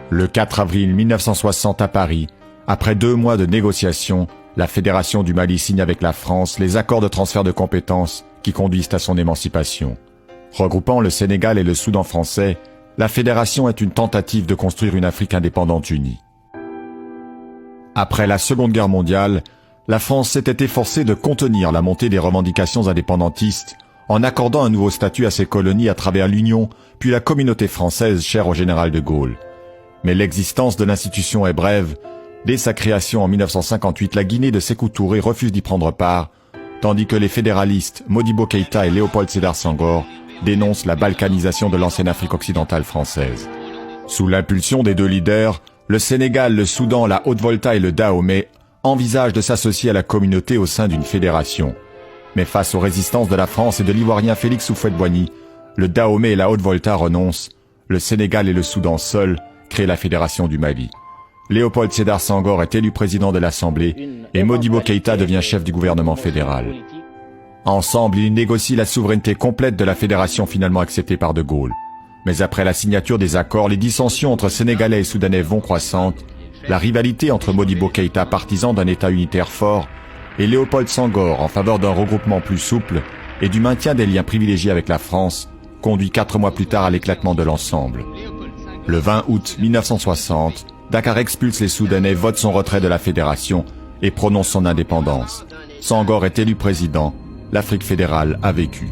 Le 4 avril 1960 à Paris, après 2 mois de négociations, la Fédération du Mali signe avec la France les accords de transfert de compétences qui conduisent à son émancipation. Regroupant le Sénégal et le Soudan français, la Fédération est une tentative de construire une Afrique indépendante unie. Après la Seconde Guerre mondiale, la France s'était efforcée de contenir la montée des revendications indépendantistes en accordant un nouveau statut à ses colonies à travers l'Union, puis la communauté française chère au général de Gaulle. Mais l'existence de l'institution est brève. Dès sa création en 1958, la Guinée de Sékou Touré refuse d'y prendre part, tandis que les fédéralistes Modibo Keïta et Léopold Sédar Senghor dénoncent la balkanisation de l'ancienne Afrique occidentale française. Sous l'impulsion des 2 leaders, le Sénégal, le Soudan, la Haute-Volta et le Dahomey envisagent de s'associer à la communauté au sein d'une fédération. Mais face aux résistances de la France et de l'Ivoirien Félix Houphouët-Boigny, le Dahomey et la Haute-Volta renoncent, le Sénégal et le Soudan seuls créent la Fédération du Mali. Léopold Sédar Senghor est élu président de l'Assemblée et Modibo Keïta devient chef du gouvernement fédéral. Ensemble, ils négocient la souveraineté complète de la fédération finalement acceptée par De Gaulle. Mais après la signature des accords, les dissensions entre Sénégalais et Soudanais vont croissantes, la rivalité entre Modibo Keïta, partisan d'un État unitaire fort, et Léopold Senghor en faveur d'un regroupement plus souple et du maintien des liens privilégiés avec la France, conduit 4 mois plus tard à l'éclatement de l'ensemble. Le 20 août 1960, Dakar expulse les Soudanais, vote son retrait de la fédération et prononce son indépendance. Senghor est élu président. L'Afrique fédérale a vécu.